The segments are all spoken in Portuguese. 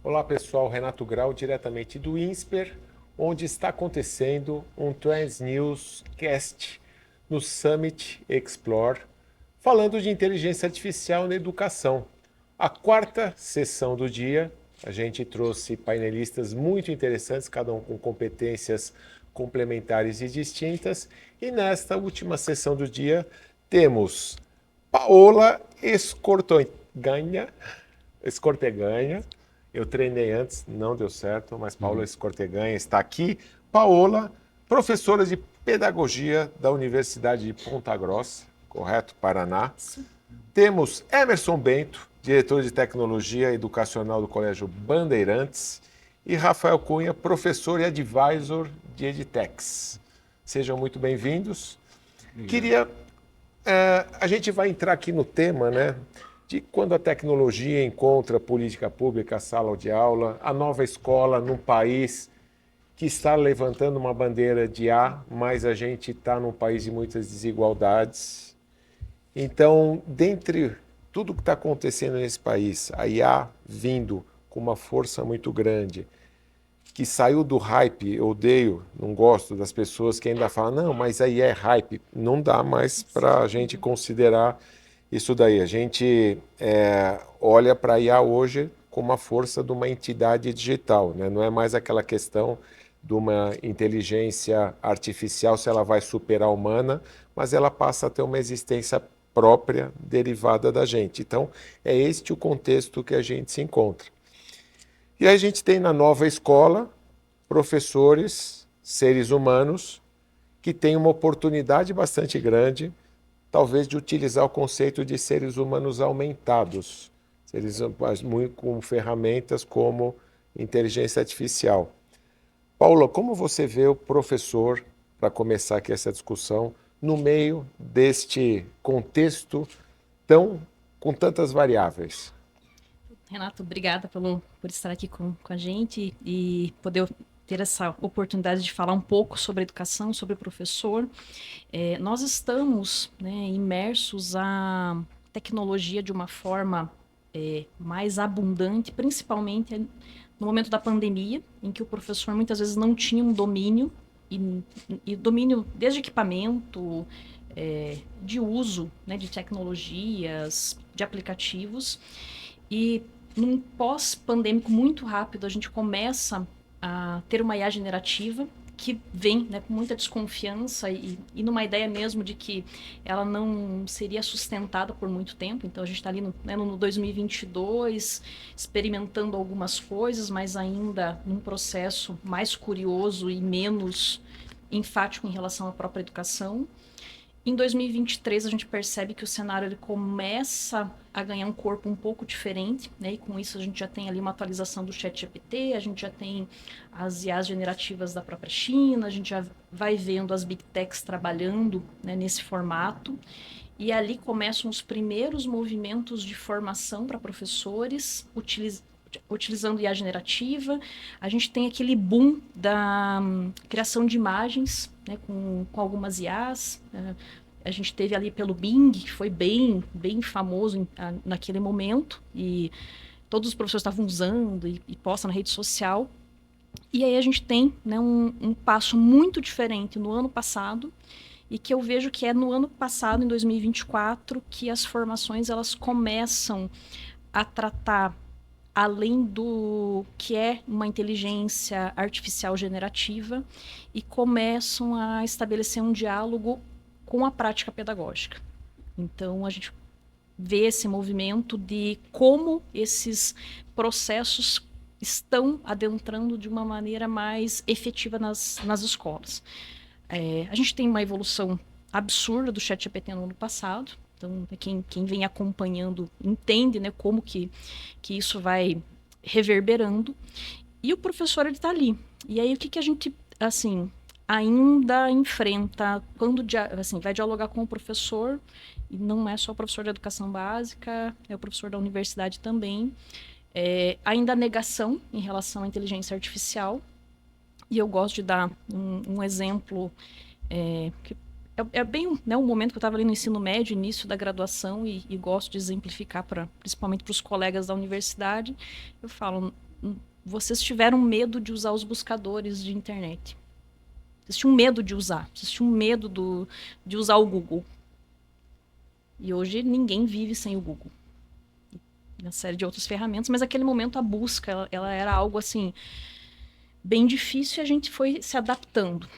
Olá pessoal, Renato Grau, diretamente do INSPER, onde está acontecendo um Trans News Cast no Summit Explore, falando de inteligência artificial na educação. A quarta sessão do dia, a gente trouxe painelistas muito interessantes, cada um com competências complementares e distintas, e nesta última sessão do dia temos Paola Escorteganha. Eu treinei antes, não deu certo, mas Paola Escorteganha está aqui. Paola, professora de pedagogia da Universidade de Ponta Grossa, correto? Paraná. Isso. Temos Emerson Bento, diretor de tecnologia educacional do Colégio Bandeirantes, e Rafael Cunha, professor e advisor de Edtex. Sejam muito bem-vindos. Queria a gente vai entrar aqui no tema, né, de quando a tecnologia encontra política pública, sala de aula, a nova escola num país que está levantando uma bandeira de A, mas a gente está num país de muitas desigualdades. Então, dentre tudo que está acontecendo nesse país, a IA vindo com uma força muito grande, que saiu do hype, eu odeio, não gosto das pessoas que ainda falam, não, mas aí é hype. Não dá mais para a gente considerar isso daí. A gente olha para a IA hoje como a força de uma entidade digital, né? Não é mais aquela questão de uma inteligência artificial, se ela vai superar a humana, mas ela passa a ter uma existência própria derivada da gente. Então, é este o contexto que a gente se encontra. E aí a gente tem na nova escola professores, seres humanos, que têm uma oportunidade bastante grande, talvez, de utilizar o conceito de seres humanos aumentados, seres muito com ferramentas como inteligência artificial. Paula, como você vê o professor, para começar aqui essa discussão, no meio deste contexto tão com tantas variáveis? Renato, obrigada por estar aqui com a gente e poder ter essa oportunidade de falar um pouco sobre educação, sobre o professor. Nós estamos, né, imersos à tecnologia de uma forma mais abundante, principalmente no momento da pandemia, em que o professor muitas vezes não tinha um domínio, e domínio desde equipamento, de uso, né, de tecnologias, de aplicativos. E num pós-pandêmico muito rápido, a gente começa a ter uma IA generativa que vem, né, com muita desconfiança e numa ideia mesmo de que ela não seria sustentada por muito tempo. Então a gente está ali no 2022 experimentando algumas coisas, mas ainda num processo mais curioso e menos enfático em relação à própria educação. Em 2023, a gente percebe que o cenário ele começa a ganhar um corpo um pouco diferente, né? E com isso a gente já tem ali uma atualização do ChatGPT, a gente já tem as IAs generativas da própria China, a gente já vai vendo as Big Techs trabalhando, né, nesse formato. E ali começam os primeiros movimentos de formação para professores, utilizando IA generativa. A gente tem aquele boom da criação de imagens, né, com algumas IAs. A gente teve ali pelo Bing, que foi bem famoso naquele momento, e todos os professores estavam usando e postam na rede social. E aí a gente tem, né, um passo muito diferente no ano passado, e que eu vejo que é no ano passado, em 2024, que as formações elas começam a tratar, além do que é uma inteligência artificial generativa, e começam a estabelecer um diálogo com a prática pedagógica. Então, a gente vê esse movimento de como esses processos estão adentrando de uma maneira mais efetiva nas escolas. A gente tem uma evolução absurda do ChatGPT no ano passado. Então, quem vem acompanhando entende, né, como que isso vai reverberando. E o professor está ali. E aí, o que a gente, assim, ainda enfrenta quando assim, vai dialogar com o professor, e não é só o professor da educação básica, é o professor da universidade também. Ainda a negação em relação à inteligência artificial. E eu gosto de dar um exemplo que é bem, né, um momento que eu estava ali no ensino médio, início da graduação, e gosto de exemplificar, principalmente para os colegas da universidade. Eu falo, vocês tiveram medo de usar os buscadores de internet. Vocês tinham medo de usar. Vocês tinham medo de usar o Google. E hoje ninguém vive sem o Google. Uma série de outras ferramentas, mas naquele momento a busca, ela era algo assim, bem difícil e a gente foi se adaptando.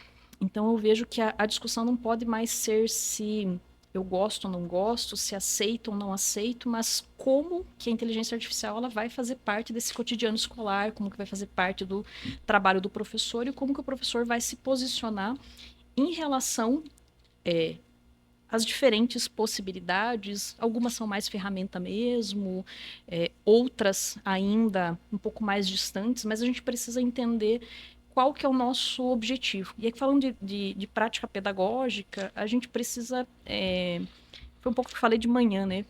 Então eu vejo que a discussão não pode mais ser se eu gosto ou não gosto, se aceito ou não aceito, mas como que a inteligência artificial ela vai fazer parte desse cotidiano escolar, como que vai fazer parte do trabalho do professor e como que o professor vai se posicionar em relação às diferentes possibilidades. Algumas são mais ferramenta mesmo, outras ainda um pouco mais distantes, mas a gente precisa entender qual que é o nosso objetivo. E aí, falando de prática pedagógica, a gente precisa... foi um pouco que eu falei de manhã, né?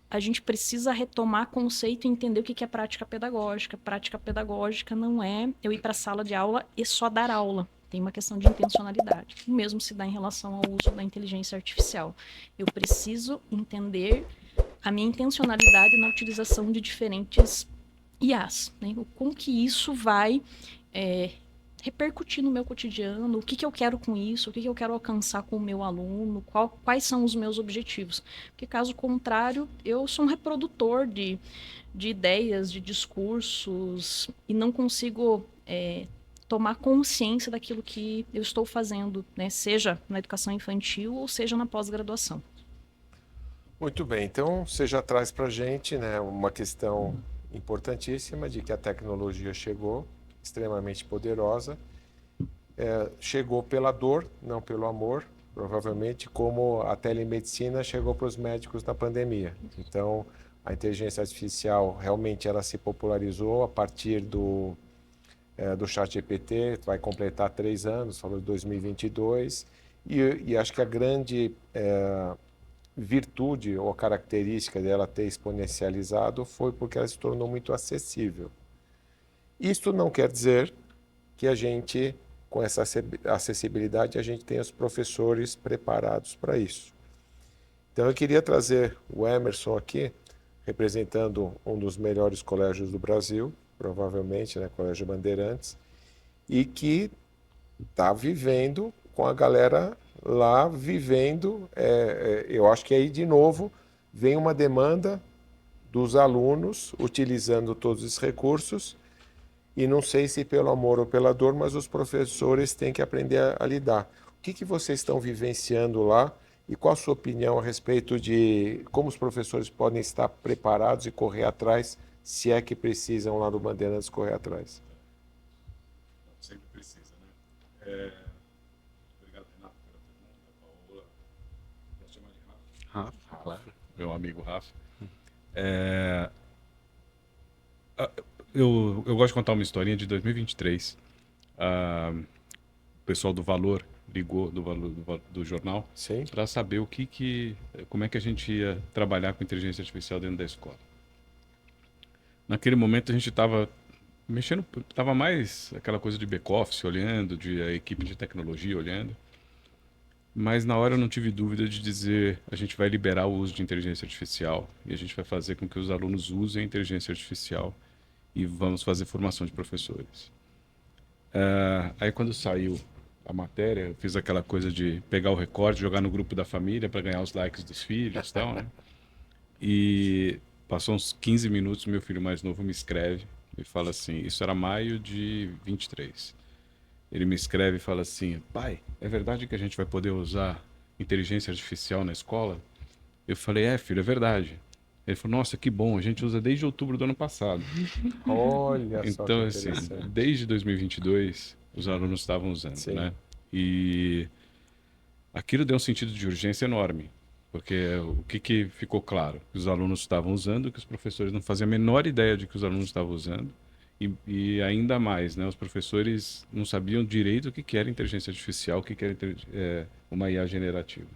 A gente precisa retomar conceito e entender o que é prática pedagógica. Prática pedagógica não é eu ir para a sala de aula e só dar aula. Tem uma questão de intencionalidade. O mesmo se dá em relação ao uso da inteligência artificial. Eu preciso entender a minha intencionalidade na utilização de diferentes IAs. Né? Como que isso vai repercutir no meu cotidiano, o que eu quero com isso, o que eu quero alcançar com o meu aluno, quais são os meus objetivos. Porque, caso contrário, eu sou um reprodutor de ideias, de discursos, e não consigo tomar consciência daquilo que eu estou fazendo, né? Seja na educação infantil ou seja na pós-graduação. Muito bem, então você já traz para a gente, né, uma questão importantíssima de que a tecnologia chegou, extremamente poderosa, chegou pela dor, não pelo amor, provavelmente como a telemedicina chegou para os médicos na pandemia. Então, a inteligência artificial realmente ela se popularizou a partir do ChatGPT, vai completar 3 anos, falou de 2022, e acho que a grande virtude ou característica dela ter exponencializado foi porque ela se tornou muito acessível. Isto não quer dizer que a gente, com essa acessibilidade, a gente tenha os professores preparados para isso. Então eu queria trazer o Emerson aqui, representando um dos melhores colégios do Brasil, provavelmente, né, Colégio Bandeirantes, e que está vivendo com a galera lá vivendo. Eu acho que aí, de novo, vem uma demanda dos alunos utilizando todos os recursos e não sei se pelo amor ou pela dor, mas os professores têm que aprender a lidar. O que vocês estão vivenciando lá e qual a sua opinião a respeito de como os professores podem estar preparados e correr atrás, se é que precisam lá no Bandeirantes correr atrás? Sempre precisa, né? Obrigado, Renato, pela pergunta. Paola, posso chamar de Rafa? Rafa, claro. Meu amigo Rafa. Eu gosto de contar uma historinha de 2023. O pessoal do Valor ligou, do jornal, para saber como é que a gente ia trabalhar com inteligência artificial dentro da escola. Naquele momento a gente estava mexendo, estava mais aquela coisa de back-office olhando, de a equipe de tecnologia olhando. Mas na hora eu não tive dúvida de dizer, a gente vai liberar o uso de inteligência artificial e a gente vai fazer com que os alunos usem a inteligência artificial e vamos fazer formação de professores. Aí quando saiu a matéria, eu fiz aquela coisa de pegar o recorte, jogar no grupo da família para ganhar os likes dos filhos e tal, né? E passou uns 15 minutos, meu filho mais novo me escreve e fala assim, isso era maio de 23. Ele me escreve e fala assim, pai, é verdade que a gente vai poder usar inteligência artificial na escola? Eu falei, filho, é verdade. Ele falou, nossa, que bom, a gente usa desde outubro do ano passado. Olha só que Então, assim, interessante. desde 2022, os alunos estavam usando, Sim. né? E aquilo deu um sentido de urgência enorme, porque o que ficou claro? Que os alunos estavam usando, que os professores não faziam a menor ideia de que os alunos estavam usando, e ainda mais, né? Os professores não sabiam direito o que era inteligência artificial, o que era uma IA generativa.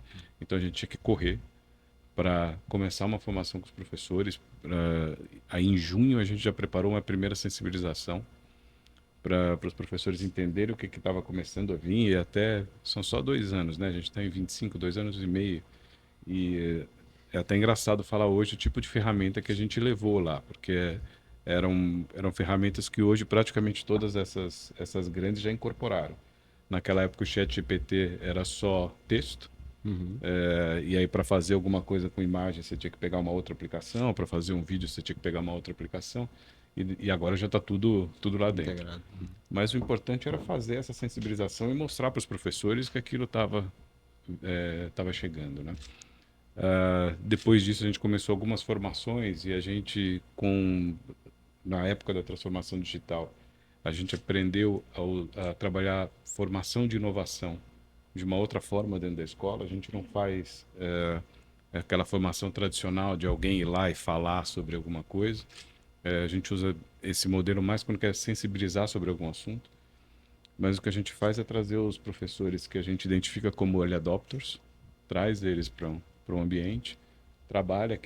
Então a gente tinha que correr para começar uma formação com os professores. Aí em junho a gente já preparou uma primeira sensibilização para os professores entenderem o que estava começando a vir, e até são só 2 anos, né? A gente está em 25, 2 anos e meio, e é até engraçado falar hoje o tipo de ferramenta que a gente levou lá, porque eram ferramentas que hoje praticamente todas essas grandes já incorporaram. Naquela época o ChatGPT era só texto, e aí para fazer alguma coisa com imagem você tinha que pegar uma outra aplicação, para fazer um vídeo você tinha que pegar uma outra aplicação, e agora já está tudo lá dentro. Integrado. Mas o importante era fazer essa sensibilização e mostrar para os professores que aquilo estava chegando, né? Depois disso a gente começou algumas formações e a gente, na época da transformação digital, a gente aprendeu a trabalhar formação de inovação de uma outra forma dentro da escola. A gente não faz aquela formação tradicional de alguém ir lá e falar sobre alguma coisa. A gente usa esse modelo mais quando quer sensibilizar sobre algum assunto. Mas o que a gente faz é trazer os professores que a gente identifica como early adopters, traz eles para um ambiente, trabalha o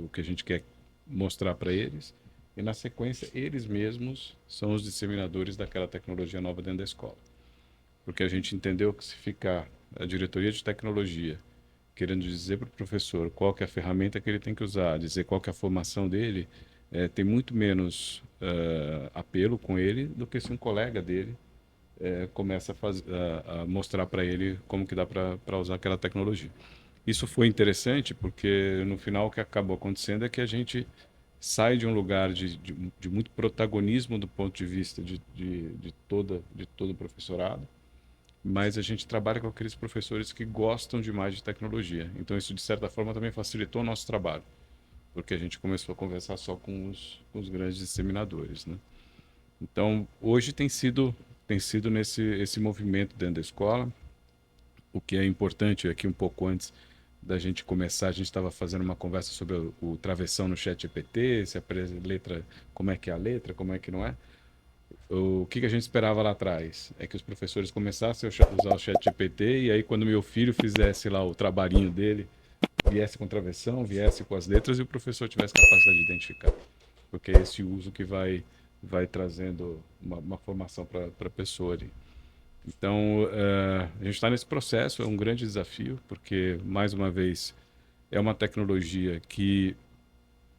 que a gente quer mostrar para eles, e na sequência eles mesmos são os disseminadores daquela tecnologia nova dentro da escola. Porque a gente entendeu que se ficar a diretoria de tecnologia querendo dizer para o professor qual que é a ferramenta que ele tem que usar, dizer qual que é a formação dele, tem muito menos apelo com ele do que se um colega dele começa a mostrar para ele como que dá para usar aquela tecnologia. Isso foi interessante porque no final o que acabou acontecendo é que a gente sai de um lugar de muito protagonismo do ponto de vista de todo o professorado, mas a gente trabalha com aqueles professores que gostam demais de tecnologia. Então isso de certa forma também facilitou o nosso trabalho, porque a gente começou a conversar só com os grandes disseminadores, né? Então hoje tem sido esse movimento dentro da escola. O que é importante aqui, um pouco antes da gente começar, a gente estava fazendo uma conversa sobre o travessão no ChatGPT, se a letra, como é que é a letra, como é que não é. O que a gente esperava lá atrás é que os professores começassem a usar o ChatGPT, e aí quando meu filho fizesse lá o trabalhinho dele, viesse com travessão, viesse com as letras, e o professor tivesse capacidade de identificar. Porque é esse uso que vai trazendo uma formação para a pessoa ali. Então, a gente está nesse processo, é um grande desafio, porque, mais uma vez, é uma tecnologia que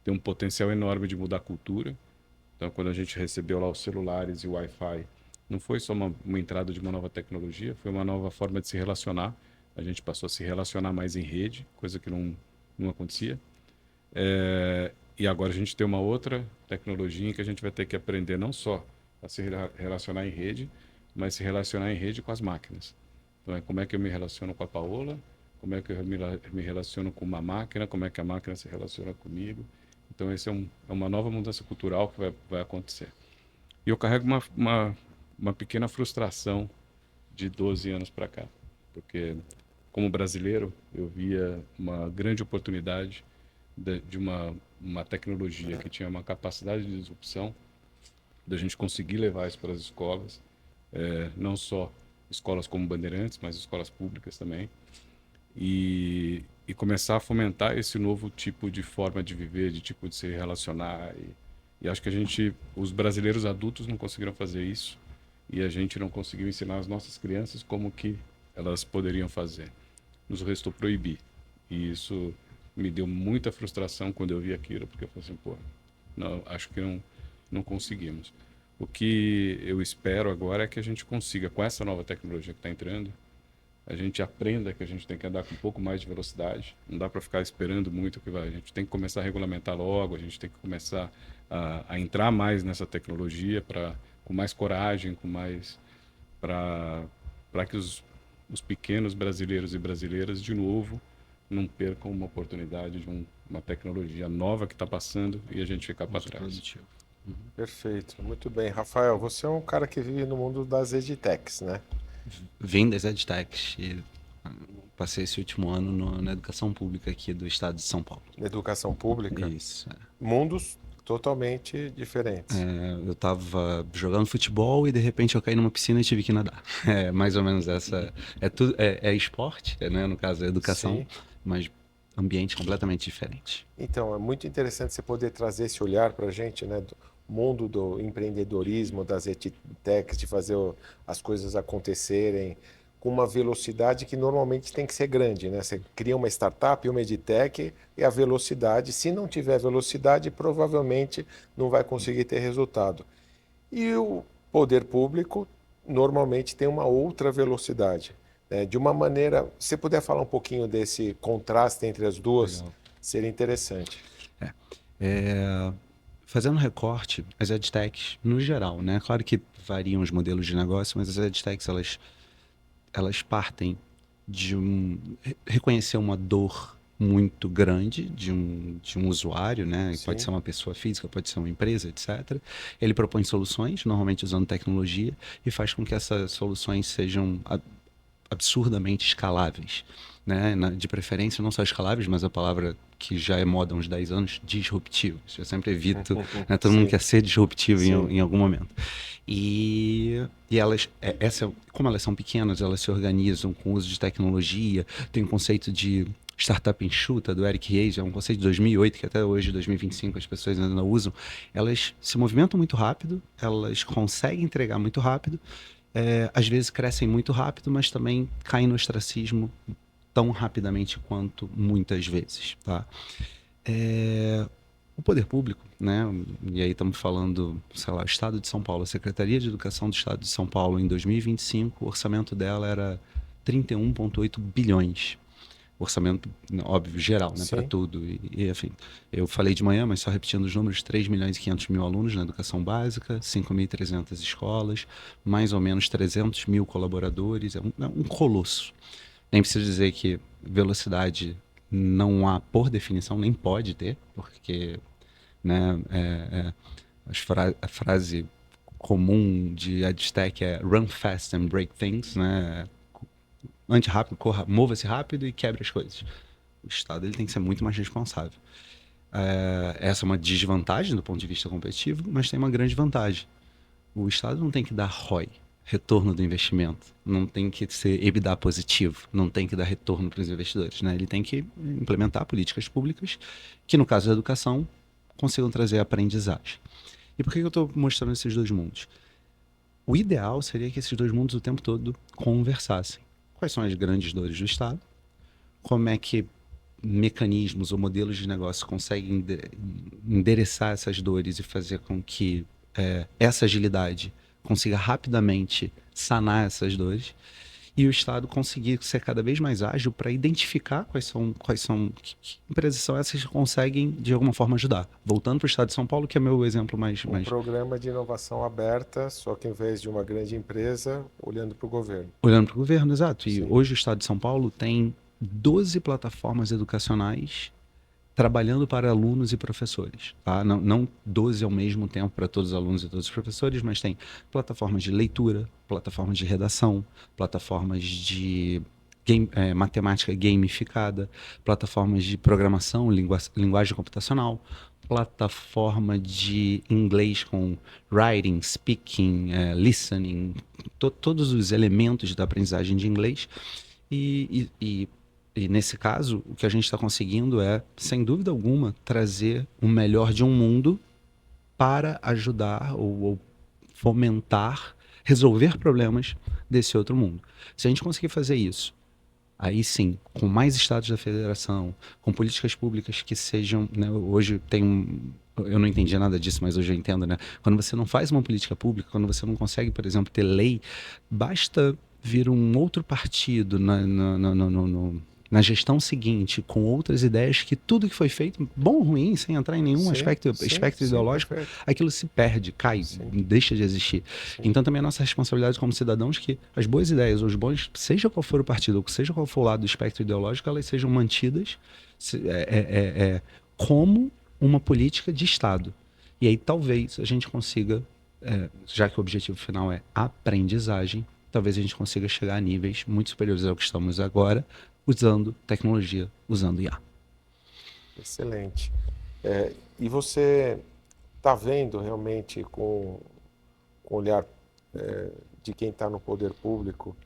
tem um potencial enorme de mudar a cultura. Então, quando a gente recebeu lá os celulares e o Wi-Fi, não foi só uma entrada de uma nova tecnologia, foi uma nova forma de se relacionar. A gente passou a se relacionar mais em rede, coisa que não acontecia. E agora a gente tem uma outra tecnologia em que a gente vai ter que aprender não só a se relacionar em rede, mas se relacionar em rede com as máquinas. Então, como é que eu me relaciono com a Paola, como é que eu me relaciono com uma máquina, como é que a máquina se relaciona comigo. Então, essa é uma nova mudança cultural que vai acontecer. E eu carrego uma pequena frustração de 12 anos para cá, porque, como brasileiro, eu via uma grande oportunidade de uma tecnologia que tinha uma capacidade de disrupção, da gente conseguir levar isso para as escolas, não só escolas como Bandeirantes, mas escolas públicas também, e começar a fomentar esse novo tipo de forma de viver, de tipo de se relacionar. E acho que os brasileiros adultos não conseguiram fazer isso, e a gente não conseguiu ensinar as nossas crianças como que elas poderiam fazer. Nos restou proibir. E isso me deu muita frustração quando eu vi aquilo, porque eu falei assim, pô, não, acho que não conseguimos. O que eu espero agora é que a gente consiga, com essa nova tecnologia que está entrando, a gente aprenda que a gente tem que andar com um pouco mais de velocidade. Não dá para ficar esperando muito a gente tem que começar a regulamentar logo, a gente tem que começar a entrar mais nessa tecnologia com mais coragem, para que os pequenos brasileiros e brasileiras, de novo, não percam uma oportunidade de uma tecnologia nova que está passando e a gente ficar para trás. Perfeito, muito bem. Rafael, você é um cara que vive no mundo das edtechs, né? Vim das edtechs e passei esse último ano na educação pública aqui do estado de São Paulo. Educação pública? Isso. Mundos totalmente diferentes. Eu tava jogando futebol e de repente eu caí numa piscina e tive que nadar. É mais ou menos essa. É esporte, né? No caso, é educação, Sim. mas ambiente completamente diferente. Então, é muito interessante você poder trazer esse olhar para a gente, né? Do mundo do empreendedorismo, das edtechs, de fazer as coisas acontecerem com uma velocidade que normalmente tem que ser grande, né? Você cria uma startup, uma edtech, e a velocidade, se não tiver velocidade, provavelmente não vai conseguir ter resultado. E o poder público normalmente tem uma outra velocidade, né? De uma maneira, se você puder falar um pouquinho desse contraste entre as duas, Legal. seria interessante. Fazendo um recorte, as edtechs, no geral, né? Claro que variam os modelos de negócio, mas as edtechs, elas partem de reconhecer uma dor muito grande de um usuário, né? Sim. Pode ser uma pessoa física, pode ser uma empresa, etc. Ele propõe soluções, normalmente usando tecnologia, e faz com que essas soluções sejam absurdamente escaláveis, né? De preferência não só escaláveis, mas a palavra que já é moda há uns 10 anos, disruptivos. Eu sempre evito, né? Todo mundo quer ser disruptivo em algum momento. E elas, como elas são pequenas, elas se organizam com o uso de tecnologia, tem um conceito de startup enxuta, do Eric Ries, é um conceito de 2008, que até hoje, 2025, as pessoas ainda não usam. Elas se movimentam muito rápido, elas conseguem entregar muito rápido, às vezes crescem muito rápido, mas também caem no ostracismo tão rapidamente quanto muitas vezes, tá? O poder público, né? E aí estamos falando, sei lá, o Estado de São Paulo, a Secretaria de Educação do Estado de São Paulo, em 2025, o orçamento dela era 31,8 bilhões. Orçamento, óbvio, geral, né, para tudo. E, enfim, eu falei de manhã, mas só repetindo os números, 3 milhões e 500 mil alunos na educação básica, 5.300 escolas, mais ou menos 300 mil colaboradores, é um colosso. Nem preciso dizer que velocidade não há, por definição, nem pode ter, porque, né, a frase comum de EdTech é run fast and break things, né? Ande rápido, corra, mova-se rápido e quebre as coisas. O Estado ele tem que ser muito mais responsável. Essa é uma desvantagem do ponto de vista competitivo, mas tem uma grande vantagem. O Estado não tem que dar ROI, retorno do investimento, não tem que ser EBITDA positivo, não tem que dar retorno para os investidores, né? Ele tem que implementar políticas públicas que, no caso da educação, consigam trazer aprendizagem. E por que eu estou mostrando esses dois mundos? O ideal seria que esses dois mundos o tempo todo conversassem. Quais são as grandes dores do Estado? Como é que mecanismos ou modelos de negócio conseguem endereçar essas dores e fazer com que essa agilidade consiga rapidamente sanar essas dores? E o Estado conseguir ser cada vez mais ágil para identificar quais são que empresas são essas que conseguem, de alguma forma, ajudar. Voltando para o Estado de São Paulo, que é meu exemplo mais... Programa de inovação aberta, só que em vez de uma grande empresa, olhando para o governo. Olhando para o governo, exato. E Sim. hoje o Estado de São Paulo tem 12 plataformas educacionais trabalhando para alunos e professores, tá? Não 12 ao mesmo tempo para todos os alunos e todos os professores, mas tem plataformas de leitura, plataformas de redação, plataformas de matemática gamificada, plataformas de programação, linguagem computacional, plataforma de inglês com writing, speaking, listening, todos os elementos da aprendizagem de inglês. E nesse caso, o que a gente está conseguindo é, sem dúvida alguma, trazer o melhor de um mundo para ajudar ou fomentar, resolver problemas desse outro mundo. Se a gente conseguir fazer isso, aí sim, com mais estados da federação, com políticas públicas que sejam... Né, hoje tem eu não entendi nada disso, mas hoje eu entendo, né? Quando você não faz uma política pública, quando você não consegue, por exemplo, ter lei, basta vir um outro partido na gestão seguinte, com outras ideias, que tudo que foi feito, bom ou ruim, sem entrar em nenhum espectro ideológico, aquilo se perde, cai, deixa de existir. Então também é nossa responsabilidade como cidadãos que as boas ideias, os bons, seja qual for o partido, ou seja qual for o lado do espectro ideológico, elas sejam mantidas como uma política de Estado. E aí talvez a gente consiga, já que o objetivo final é aprendizagem, talvez a gente consiga chegar a níveis muito superiores ao que estamos agora, usando tecnologia, usando IA. Excelente. E você está vendo realmente com o olhar de quem está no poder público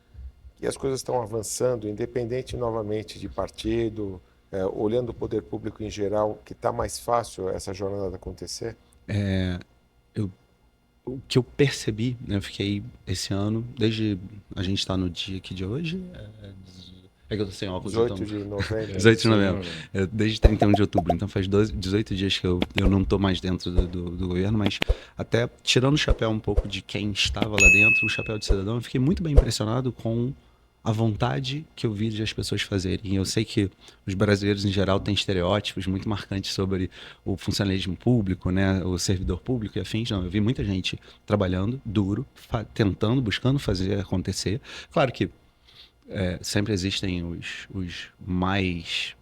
que as coisas estão avançando, independente novamente de partido, olhando o poder público em geral, que está mais fácil essa jornada acontecer? que eu percebi, né, eu fiquei esse ano, desde a gente está no dia aqui de hoje, é que eu tô sem óculos, 18 então... de novembro. 18 de novembro. Desde 31 de outubro, então faz 18 dias que eu não tô mais dentro do governo, mas até tirando o chapéu um pouco de quem estava lá dentro, o chapéu de cidadão, eu fiquei muito bem impressionado com a vontade que eu vi de as pessoas fazerem. Eu sei que os brasileiros, em geral, têm estereótipos muito marcantes sobre o funcionalismo público, né, o servidor público e afins. Não, eu vi muita gente trabalhando duro, tentando, buscando fazer acontecer. Claro que sempre existem os mais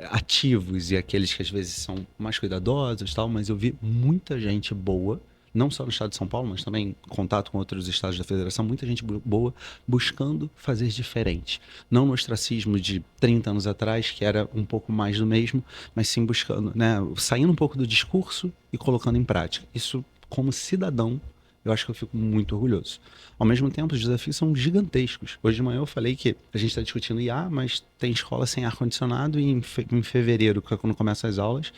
ativos e aqueles que às vezes são mais cuidadosos, tal, mas eu vi muita gente boa, não só no estado de São Paulo, mas também em contato com outros estados da federação, muita gente boa buscando fazer diferente. Não no ostracismo de 30 anos atrás, que era um pouco mais do mesmo, mas sim buscando, né, saindo um pouco do discurso e colocando em prática. Isso, como cidadão, eu acho que eu fico muito orgulhoso. Ao mesmo tempo, os desafios são gigantescos. Hoje de manhã eu falei que a gente está discutindo IA, mas tem escola sem ar-condicionado e em fevereiro, que é quando começam as aulas,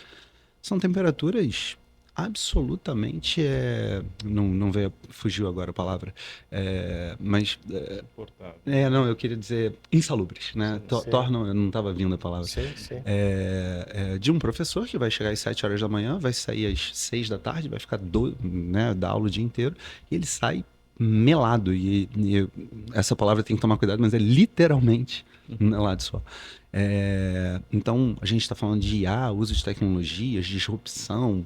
são temperaturas absolutamente... não veio, fugiu agora a palavra. Mas... não, eu queria dizer insalubres, né? Tornam, eu não estava vindo a palavra. Sim, sim. De um professor que vai chegar às 7 horas da manhã, vai sair às 6 da tarde, vai ficar dar aula o dia inteiro, e ele sai melado. E essa palavra tem que tomar cuidado, mas é literalmente melado só. Então, a gente está falando de IA, uso de tecnologias, disrupção,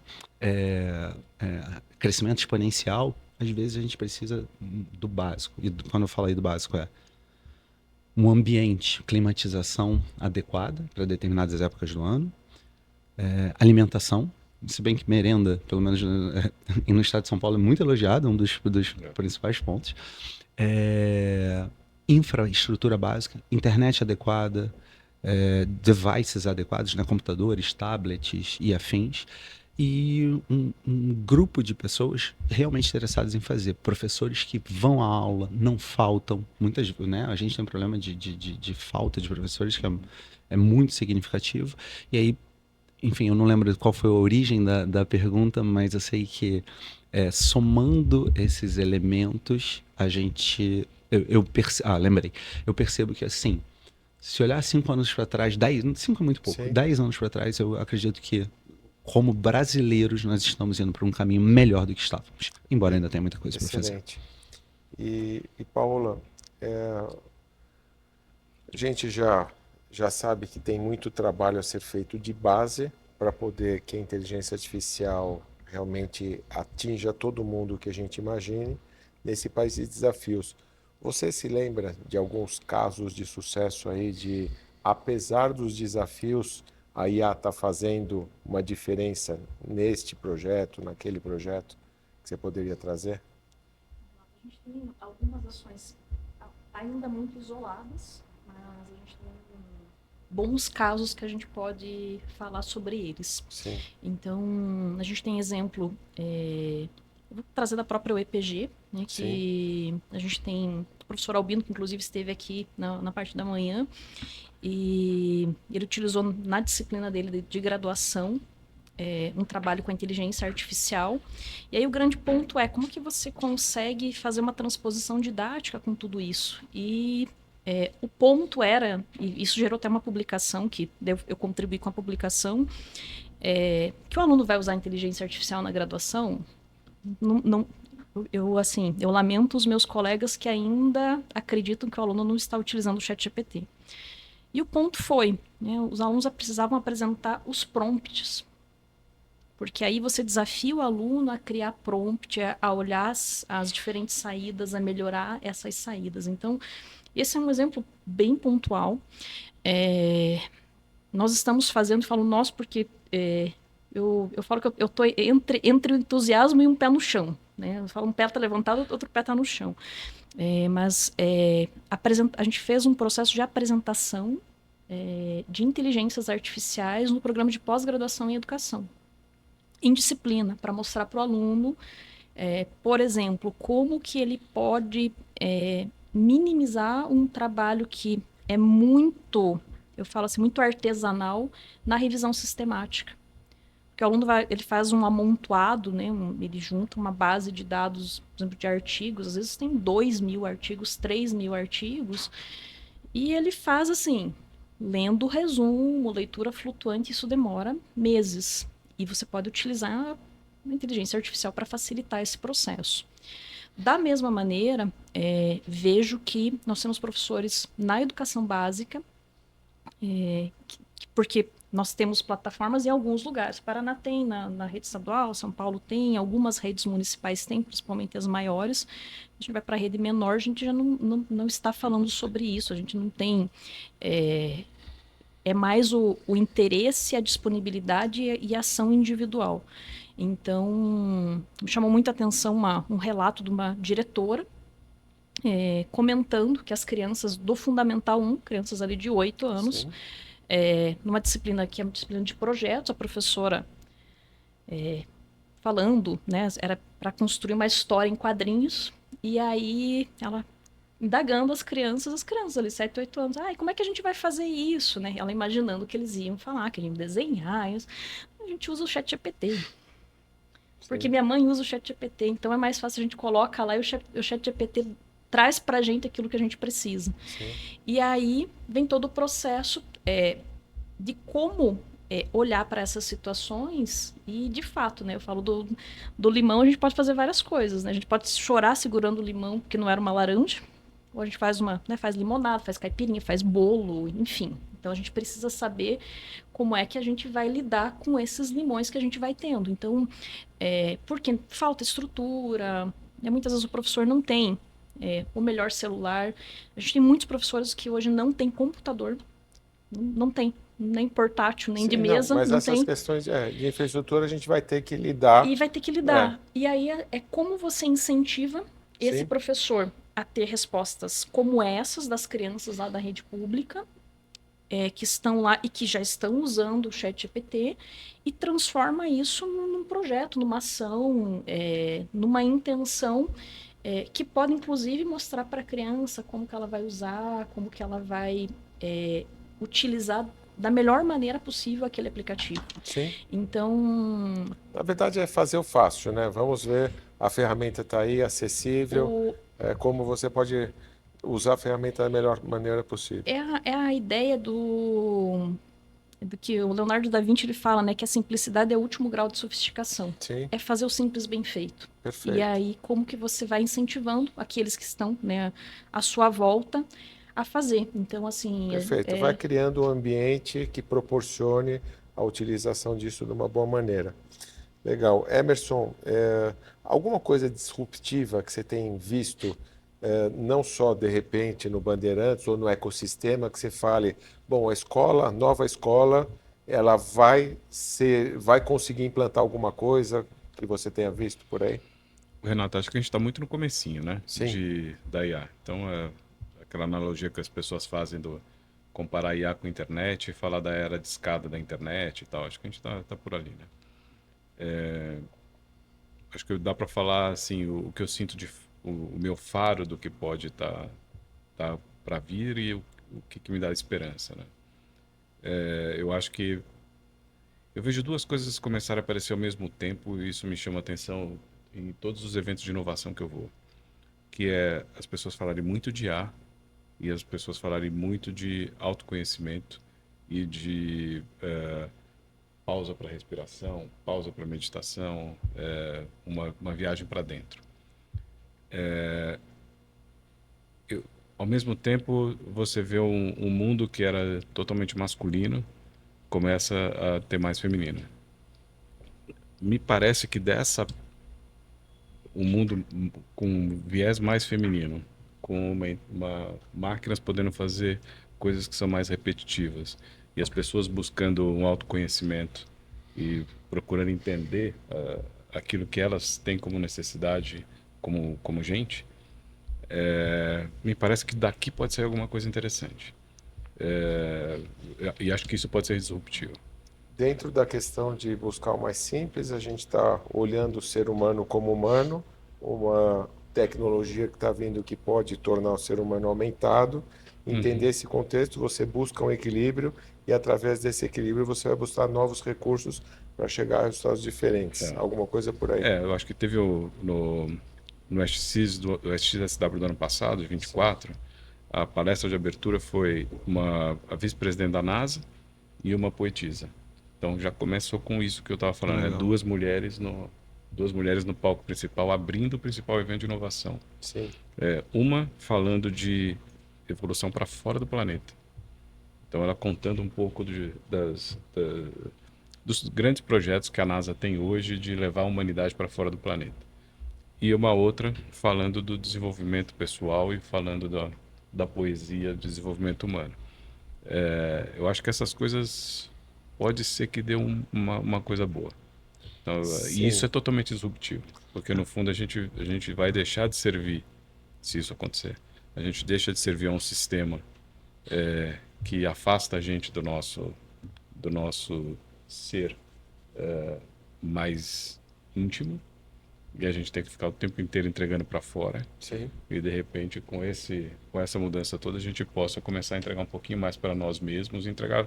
crescimento exponencial. Às vezes a gente precisa do básico. E quando eu falo aí do básico, um ambiente, climatização adequada para determinadas épocas do ano, alimentação, se bem que merenda, pelo menos no estado de São Paulo, é muito elogiado, um dos principais pontos. Infraestrutura básica, internet adequada, devices adequados, né, computadores, tablets e afins, e um grupo de pessoas realmente interessadas em fazer. Professores que vão à aula, não faltam. Muitas, né, a gente tem um problema de falta de professores que é muito significativo. E aí, enfim, eu não lembro qual foi a origem da pergunta, mas eu sei que somando esses elementos, a gente... lembrei. Eu percebo que, assim, se olhar 5 anos para trás, 5 é muito pouco, 10 anos para trás, eu acredito que, como brasileiros, nós estamos indo para um caminho melhor do que estávamos, embora ainda tenha muita coisa para fazer. Excelente. E Paola, a gente já sabe que tem muito trabalho a ser feito de base para poder que a inteligência artificial realmente atinja todo mundo que a gente imagine nesse país de desafios. Você se lembra de alguns casos de sucesso aí de, apesar dos desafios, a IA está fazendo uma diferença neste projeto, naquele projeto, que você poderia trazer? A gente tem algumas ações ainda muito isoladas, mas a gente tem bons casos que a gente pode falar sobre eles. Sim. Então, a gente tem exemplo, eu vou trazer da própria UEPG, né, que a gente tem o professor Albino, que inclusive esteve aqui na parte da manhã, e ele utilizou na disciplina dele de graduação um trabalho com a inteligência artificial. E aí o grande ponto é como que você consegue fazer uma transposição didática com tudo isso. E o ponto era, e isso gerou até uma publicação, que eu contribuí com a publicação, que o aluno vai usar a inteligência artificial na graduação. Eu lamento os meus colegas que ainda acreditam que o aluno não está utilizando o ChatGPT. E o ponto foi, né, os alunos precisavam apresentar os prompts, porque aí você desafia o aluno a criar prompt, a olhar as diferentes saídas, a melhorar essas saídas. Então, esse é um exemplo bem pontual. Nós estamos fazendo, falo nós porque eu falo que eu estou entre o entusiasmo e um pé no chão. Né? Eu falo um pé está levantado, outro pé está no chão. Mas a gente fez um processo de apresentação de inteligências artificiais no programa de pós-graduação em educação, em disciplina, para mostrar para o aluno, por exemplo, como que ele pode minimizar um trabalho que é muito, eu falo assim, muito artesanal na revisão sistemática. Porque o aluno ele faz um amontoado, né? Ele junta uma base de dados, por exemplo, de artigos. Às vezes tem 2.000 artigos, 3.000 artigos. E ele faz assim, lendo o resumo, leitura flutuante, isso demora meses. E você pode utilizar a inteligência artificial para facilitar esse processo. Da mesma maneira, vejo que nós temos professores na educação básica, porque nós temos plataformas em alguns lugares. Paraná tem, na rede estadual, São Paulo tem, algumas redes municipais têm, principalmente as maiores. A gente vai para a rede menor, a gente já não está falando sobre isso, a gente não tem... É mais o interesse, a disponibilidade e a ação individual. Então, me chamou muita atenção um relato de uma diretora comentando que as crianças do Fundamental 1, crianças ali de 8 anos, numa disciplina que é uma disciplina de projetos, a professora falando, né, era para construir uma história em quadrinhos, e aí ela indagando as crianças ali, 7, 8 anos, como é que a gente vai fazer isso, né? Ela imaginando que eles iam falar, que eles iam desenhar, a gente usa o ChatGPT. Porque minha mãe usa o ChatGPT, então é mais fácil, a gente coloca lá e o ChatGPT traz pra gente aquilo que a gente precisa. Sim. E aí vem todo o processo de como olhar para essas situações e, de fato, né? Eu falo do limão, a gente pode fazer várias coisas, né? A gente pode chorar segurando o limão, que não era uma laranja, ou a gente faz faz limonada, faz caipirinha, faz bolo, enfim. Então a gente precisa saber como é que a gente vai lidar com esses limões que a gente vai tendo. Então, porque falta estrutura, né? Muitas vezes o professor não tem o melhor celular. A gente tem muitos professores que hoje não tem computador, não tem, nem portátil, nem de mesa. Mas não essas tem. Questões de infraestrutura a gente vai ter que lidar. E vai ter que lidar. E aí é como você incentiva esse professor a ter respostas como essas das crianças lá da rede pública, que estão lá e que já estão usando o ChatGPT, e transforma isso num projeto, numa ação, numa intenção, que pode, inclusive, mostrar para a criança como que ela vai usar, como que ela vai utilizar da melhor maneira possível aquele aplicativo. Sim. Então... Na verdade, é fazer o fácil, né? Vamos ver, a ferramenta está aí, acessível, como você pode usar a ferramenta da melhor maneira possível. É a ideia do que o Leonardo da Vinci ele fala, né? Que a simplicidade é o último grau de sofisticação. Sim. É fazer o simples bem feito. Perfeito. E aí, como que você vai incentivando aqueles que estão, né, à sua volta a fazer. Então, assim... Perfeito. Vai criando um ambiente que proporcione a utilização disso de uma boa maneira. Legal. Emerson, alguma coisa disruptiva que você tem visto, não só de repente no Bandeirantes ou no ecossistema, que você fale, bom, a nova escola, ela vai conseguir implantar alguma coisa que você tenha visto por aí? Renato, acho que a gente está muito no comecinho, né? Sim. Da IA. Então, aquela analogia que as pessoas fazem do comparar IA com a internet e falar da era de escada da internet e tal. Acho que a gente tá por ali, né? Acho que dá para falar assim o que eu sinto o meu faro do que pode tá para vir e o que me dá esperança, né? Eu acho que eu vejo duas coisas começarem a aparecer ao mesmo tempo e isso me chama atenção em todos os eventos de inovação que eu vou, que é as pessoas falarem muito de IA e as pessoas falarem muito de autoconhecimento e de pausa para respiração, pausa para meditação, uma viagem para dentro. Ao mesmo tempo, você vê um mundo que era totalmente masculino começa a ter mais feminino. Me parece que um mundo com viés mais feminino, com máquinas podendo fazer coisas que são mais repetitivas e as pessoas buscando um autoconhecimento e procurando entender aquilo que elas têm como necessidade como gente, me parece que daqui pode sair alguma coisa interessante. E acho que isso pode ser disruptivo. Dentro da questão de buscar o mais simples, a gente está olhando o ser humano como humano, uma tecnologia que está vindo que pode tornar o ser humano aumentado. Entender esse contexto, você busca um equilíbrio e através desse equilíbrio você vai buscar novos recursos para chegar a resultados diferentes. Alguma coisa por aí. Eu acho que teve no SXSW do ano passado, 24, a palestra de abertura foi a vice-presidente da NASA e uma poetisa. Então já começou com isso que eu estava falando, né? Duas mulheres no palco principal, abrindo o principal evento de inovação. Sim. Uma falando de evolução para fora do planeta. Então ela contando um pouco dos grandes projetos que a NASA tem hoje de levar a humanidade para fora do planeta. E uma outra falando do desenvolvimento pessoal e falando da poesia do desenvolvimento humano. Eu acho que essas coisas pode ser que dê uma coisa boa. Então, e isso é totalmente disruptivo, porque no fundo a gente vai deixar de servir, se isso acontecer. A gente deixa de servir a um sistema que afasta a gente do nosso ser mais íntimo, e a gente tem que ficar o tempo inteiro entregando para fora. Sim. E de repente, com essa mudança toda, a gente possa começar a entregar um pouquinho mais para nós mesmos e entregar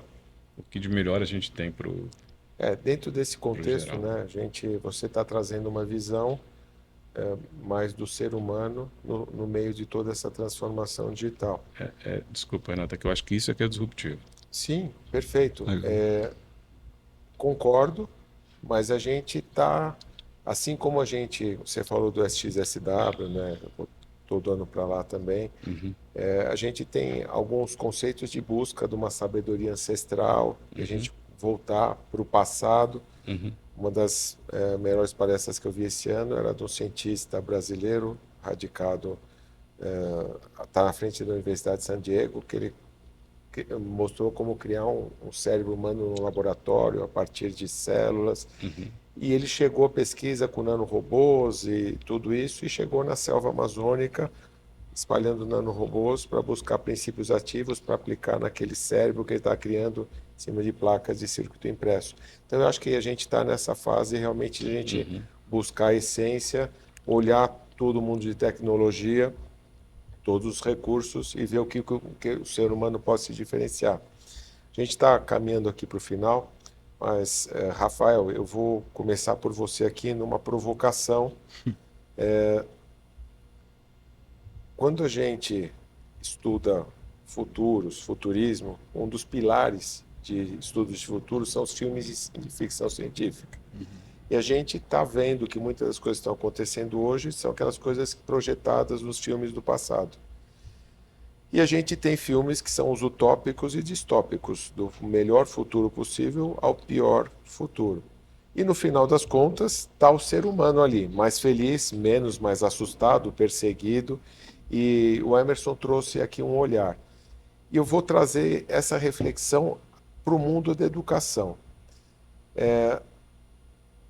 o que de melhor a gente tem para o dentro desse contexto, né, você está trazendo uma visão mais do ser humano no meio de toda essa transformação digital. Desculpa, Renata, que eu acho que isso é que é disruptivo. Sim, perfeito. Concordo, mas a gente está, assim como você falou do SXSW, né, eu vou todo ano para lá também, a gente tem alguns conceitos de busca de uma sabedoria ancestral, de a gente voltar para o passado. Uma das melhores palestras que eu vi esse ano era de um cientista brasileiro radicado, está na frente da Universidade de San Diego, que ele mostrou como criar um cérebro humano no laboratório a partir de células. E ele chegou à pesquisa com nanorobôs e tudo isso, e chegou na selva amazônica espalhando nanorobôs para buscar princípios ativos para aplicar naquele cérebro que ele está criando em cima de placas de circuito impresso. Então eu acho que a gente está nessa fase realmente de a gente buscar a essência, olhar todo o mundo de tecnologia, todos os recursos e ver o que o ser humano pode se diferenciar. A gente está caminhando aqui para o final, mas, Rafael, eu vou começar por você aqui numa provocação. Quando a gente estuda futurismo, um dos pilares de estudos de futuro são os filmes de ficção científica. E a gente está vendo que muitas das coisas que estão acontecendo hoje são aquelas coisas projetadas nos filmes do passado. E a gente tem filmes que são os utópicos e distópicos, do melhor futuro possível ao pior futuro. E no final das contas, está o ser humano ali, mais feliz, mais assustado, perseguido. E o Emerson trouxe aqui um olhar. E eu vou trazer essa reflexão para o mundo da educação.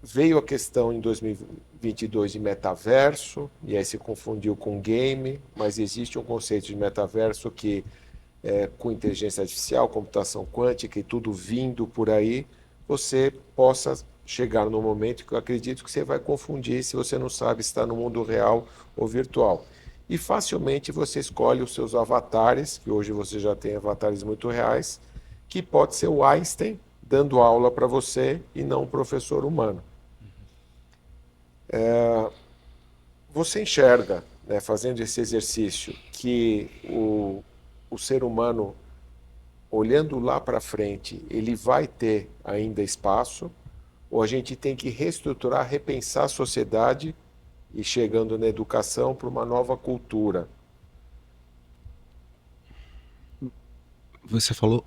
Veio a questão em 2022 de metaverso, e aí se confundiu com game, mas existe um conceito de metaverso que, com inteligência artificial, computação quântica e tudo vindo por aí, você possa chegar no momento que eu acredito que você vai confundir se você não sabe se está no mundo real ou virtual. E facilmente você escolhe os seus avatares, que hoje você já tem avatares muito reais, que pode ser o Einstein dando aula para você e não um professor humano. Você enxerga, né, fazendo esse exercício, que o ser humano, olhando lá para frente, ele vai ter ainda espaço, ou a gente tem que reestruturar, repensar a sociedade e chegando na educação para uma nova cultura? Você falou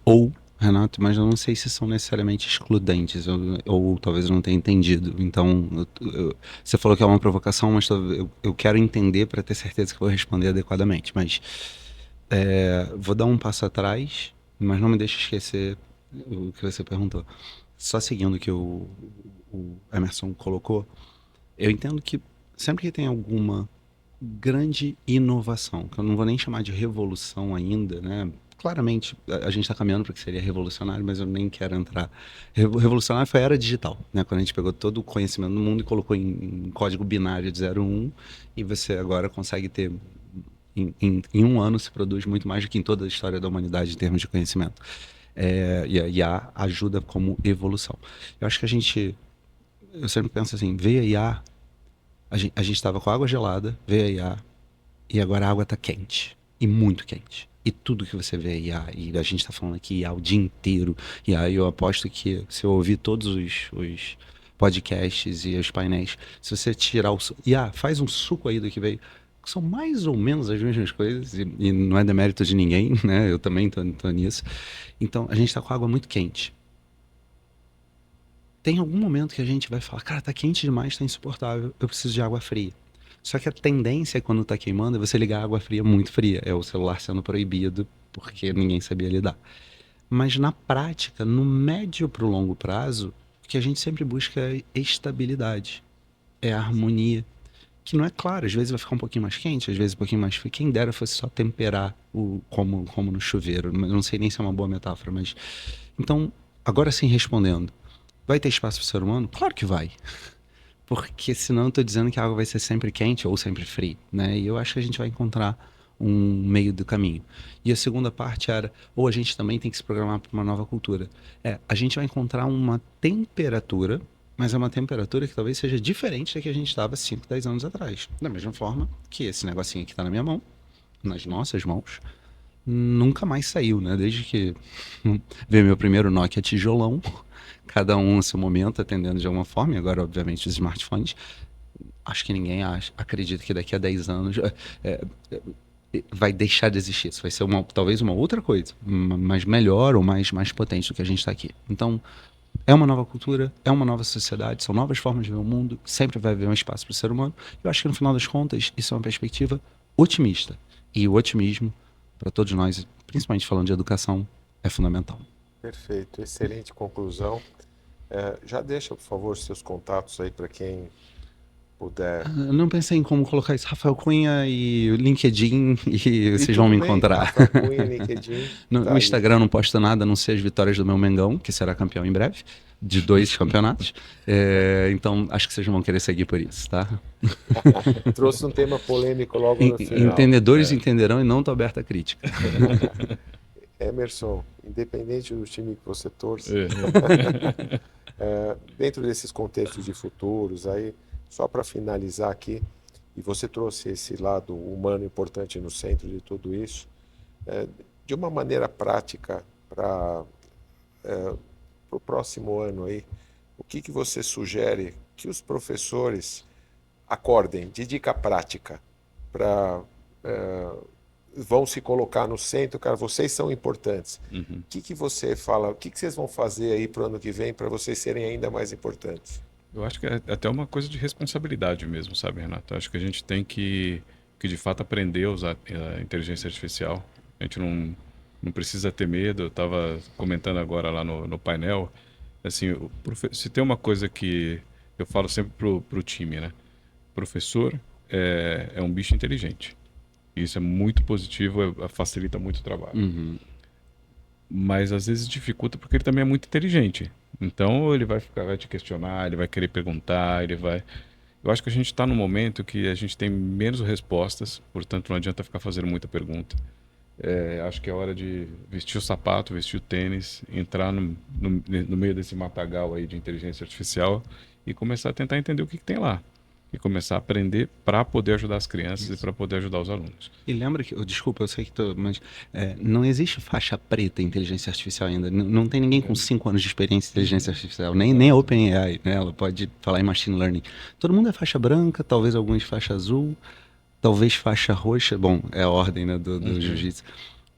Renato, mas eu não sei se são necessariamente excludentes, ou talvez eu não tenha entendido. Então, você falou que é uma provocação, mas eu quero entender para ter certeza que eu vou responder adequadamente. Mas vou dar um passo atrás, mas não me deixe esquecer o que você perguntou. Só seguindo o que o Emerson colocou, eu entendo que sempre que tem alguma grande inovação, que eu não vou nem chamar de revolução ainda, né? Claramente, a gente está caminhando para que seria revolucionário, mas eu nem quero entrar. Revolucionário foi a era digital, né? Quando a gente pegou todo o conhecimento do mundo e colocou em código binário de 0 a 1, e você agora consegue ter, em um ano, se produz muito mais do que em toda a história da humanidade em termos de conhecimento. E a IA ajuda como evolução. Eu acho que a gente eu sempre penso assim, veio a IA, a gente estava com água gelada, veio a IA, e agora a água está quente, e muito quente. E tudo que você vê IA, e a gente está falando aqui IA o dia inteiro, e aí eu aposto que se eu ouvir todos os podcasts e os painéis, se você tirar o... IA, faz um suco aí do que veio, que são mais ou menos as mesmas coisas, e não é demérito de ninguém, né? Eu também tô nisso. Então, a gente está com a água muito quente. Tem algum momento que a gente vai falar, cara, tá quente demais, tá insuportável, eu preciso de água fria. Só que a tendência quando tá queimando é você ligar água fria muito fria. É o celular sendo proibido porque ninguém sabia lidar. Mas na prática, no médio para o longo prazo, o que a gente sempre busca é estabilidade, é harmonia. Que não é claro, às vezes vai ficar um pouquinho mais quente, às vezes um pouquinho mais frio. Quem dera fosse só temperar como no chuveiro. Eu não sei nem se é uma boa metáfora, mas... Então, agora sim respondendo. Vai ter espaço para o ser humano? Claro que vai. Porque senão eu estou dizendo que a água vai ser sempre quente ou sempre fria, né? E eu acho que a gente vai encontrar um meio do caminho. E a segunda parte era, ou a gente também tem que se programar para uma nova cultura. A gente vai encontrar uma temperatura, mas é uma temperatura que talvez seja diferente da que a gente estava 5, 10 anos atrás. Da mesma forma que esse negocinho aqui está na minha mão, nas nossas mãos, nunca mais saiu, né? Desde que veio meu primeiro Nokia tijolão, cada um no seu momento atendendo de alguma forma, e agora, obviamente, os smartphones. Acho que ninguém acredita que daqui a 10 anos vai deixar de existir. Isso vai ser talvez uma outra coisa, mas melhor ou mais potente do que a gente está aqui. Então, é uma nova cultura, é uma nova sociedade, são novas formas de ver o mundo, sempre vai haver um espaço para o ser humano. Eu acho que, no final das contas, isso é uma perspectiva otimista. E o otimismo, para todos nós, principalmente falando de educação, é fundamental. Perfeito, excelente conclusão. Já deixa, por favor, seus contatos aí para quem puder. Eu não pensei em como colocar isso. Rafael Cunha e o LinkedIn e vocês vão tudo me bem, encontrar. Rafael Cunha, LinkedIn. No Instagram não posto nada, a não ser as vitórias do meu Mengão, que será campeão em breve, de 2 campeonatos. Então, acho que vocês vão querer seguir por isso, tá? Trouxe um tema polêmico logo no final. Entendedores entenderão e não estou aberto à crítica. Emerson, independente do time que você torce, dentro desses contextos de futuros, aí, só para finalizar aqui, e você trouxe esse lado humano importante no centro de tudo isso, de uma maneira prática para o próximo ano aí, o que você sugere que os professores acordem de dica prática para vão se colocar no centro, cara, vocês são importantes. O que você fala, o que vocês vão fazer aí para o ano que vem para vocês serem ainda mais importantes? Eu acho que é até uma coisa de responsabilidade mesmo, sabe, Renato? Eu acho que a gente tem que de fato aprender a usar a inteligência artificial. A gente não precisa ter medo. Eu estava comentando agora lá no painel, assim, se tem uma coisa que eu falo sempre pro time, né? Professor é um bicho inteligente. Isso é muito positivo, facilita muito o trabalho. Mas às vezes dificulta porque ele também é muito inteligente. Então ele vai te questionar, ele vai querer perguntar, Eu acho que a gente está num momento que a gente tem menos respostas, portanto não adianta ficar fazendo muita pergunta. Acho que é hora de vestir o sapato, vestir o tênis, entrar no meio desse matagal aí de inteligência artificial e começar a tentar entender o que tem lá. E começar a aprender para poder ajudar as crianças e para poder ajudar os alunos. E lembra que, desculpa, eu sei que mas não existe faixa preta em inteligência artificial ainda. Não tem ninguém com 5 anos de experiência em inteligência artificial, nem a OpenAI, né? Ela pode falar em machine learning. Todo mundo é faixa branca, talvez alguns faixa azul, talvez faixa roxa. Bom, é a ordem, né, do jiu-jitsu.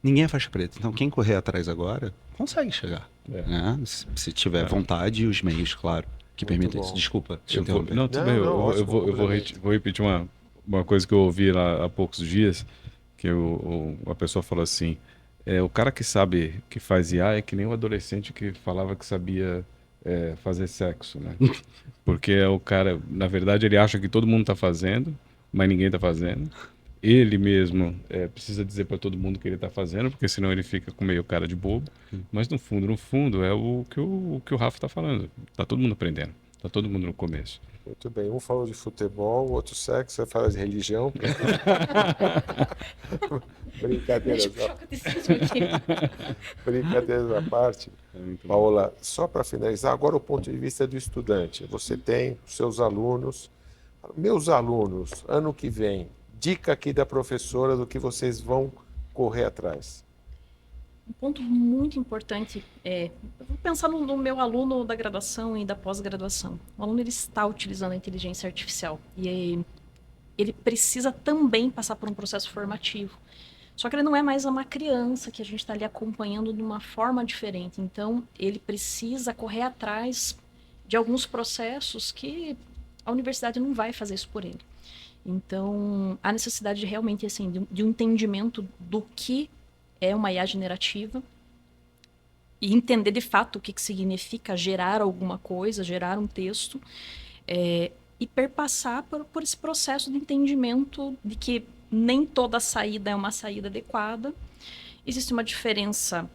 Ninguém é faixa preta. Então quem correr atrás agora consegue chegar, né? Se tiver vontade e os meios, claro, que permitem isso. Desculpa, deixa eu interromper. Não, tudo bem. Eu vou repetir uma coisa que eu ouvi lá há poucos dias, que a pessoa falou assim, o cara que sabe que faz IA é que nem o adolescente que falava que sabia fazer sexo, né? Porque o cara, na verdade, ele acha que todo mundo está fazendo, mas ninguém está fazendo. Ele mesmo precisa dizer para todo mundo que ele está fazendo, porque senão ele fica com meio cara de bobo. Mas no fundo, é o que o Rafa está falando. Está todo mundo aprendendo. Está todo mundo no começo. Muito bem. Um falou de futebol, o outro sexo, você fala de religião. Brincadeiras, brincadeiras à parte. Paola, só para finalizar, agora o ponto de vista do estudante. Você tem os seus alunos. Meus alunos, ano que vem, dica aqui da professora do que vocês vão correr atrás. Um ponto muito importante eu vou pensar no meu aluno da graduação e da pós-graduação. O aluno ele está utilizando a inteligência artificial e ele precisa também passar por um processo formativo. Só que ele não é mais uma criança que a gente está ali acompanhando de uma forma diferente. Então, ele precisa correr atrás de alguns processos que a universidade não vai fazer isso por ele. Então, há necessidade de realmente assim, de um entendimento do que é uma IA generativa e entender de fato o que significa gerar alguma coisa, gerar um texto, e perpassar por esse processo de entendimento de que nem toda saída é uma saída adequada. Existe uma diferença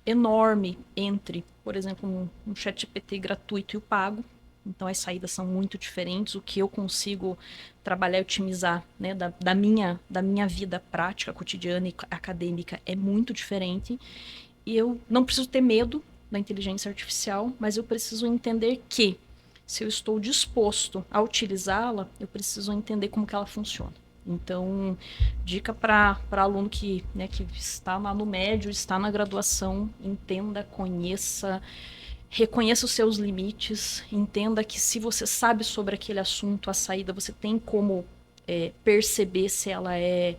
enorme entre, por exemplo, um ChatGPT gratuito e o pago. Então, as saídas são muito diferentes. O que eu consigo trabalhar e otimizar, né, da minha vida prática, cotidiana e acadêmica é muito diferente. E eu não preciso ter medo da inteligência artificial, mas eu preciso entender que, se eu estou disposto a utilizá-la, eu preciso entender como que ela funciona. Então, dica para aluno que está lá no médio, está na graduação, entenda, conheça, reconheça os seus limites, entenda que se você sabe sobre aquele assunto, a saída, você tem como perceber se ela é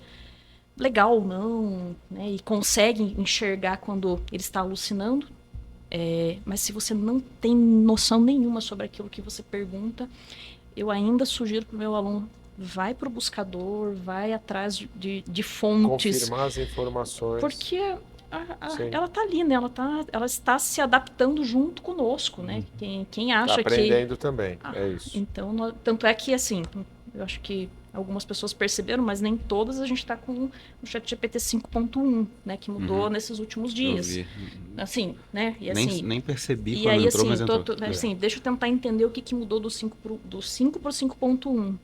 legal ou não, né, e consegue enxergar quando ele está alucinando. Mas se você não tem noção nenhuma sobre aquilo que você pergunta, eu ainda sugiro para o meu aluno, vai para o buscador, vai atrás de fontes. Confirmar as informações. Porque ela está ali, né? Ela está se adaptando junto conosco, né? Quem acha tá aprendendo também, é isso. Então, tanto é que, assim, eu acho que algumas pessoas perceberam, mas nem todas. A gente está com o ChatGPT 5.1, né? Que mudou nesses últimos dias. Assim, né? E, assim, nem percebi e quando aí, entrou, assim, mas entrou. Assim, deixa eu tentar entender o que mudou do 5 para o 5.1.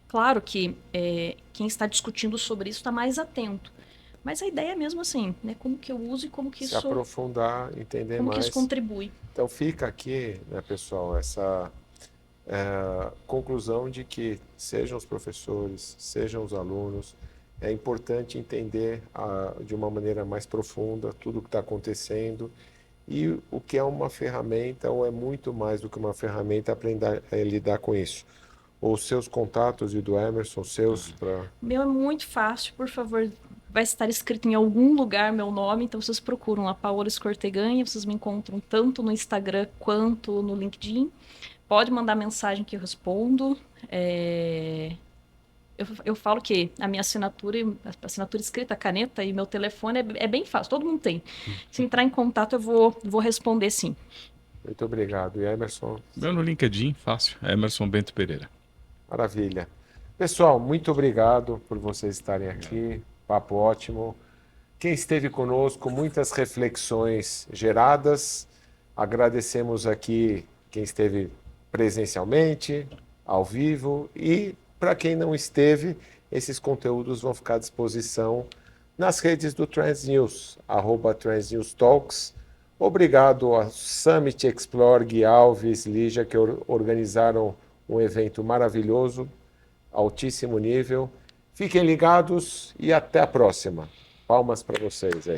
Claro que quem está discutindo sobre isso está mais atento. Mas a ideia é mesmo assim, né? Como que eu uso e como que se aprofundar, entender como mais. Que isso contribui. Então fica aqui, né, pessoal, essa conclusão de que sejam os professores, sejam os alunos, é importante entender de uma maneira mais profunda tudo o que está acontecendo e o que é uma ferramenta ou é muito mais do que uma ferramenta, aprender a lidar com isso. Os seus contatos e do Emerson, seus para... Meu é muito fácil, por favor, vai estar escrito em algum lugar meu nome, então vocês procuram a Paola Escorteganha, vocês me encontram tanto no Instagram quanto no LinkedIn. Pode mandar mensagem que eu respondo. Eu falo que a minha assinatura escrita, caneta e meu telefone é bem fácil, todo mundo tem. Se entrar em contato, eu vou responder sim. Muito obrigado. E Emerson? Meu no LinkedIn, fácil, Emerson Bento Pereira. Maravilha. Pessoal, muito obrigado por vocês estarem aqui. Papo ótimo. Quem esteve conosco, muitas reflexões geradas. Agradecemos aqui quem esteve presencialmente, ao vivo, e para quem não esteve, esses conteúdos vão ficar à disposição nas redes do Transnews, @transnewstalks. Obrigado a Summit Explore, Gui Alves, Lígia, que organizaram um evento maravilhoso, altíssimo nível. Fiquem ligados e até a próxima. Palmas para vocês aí.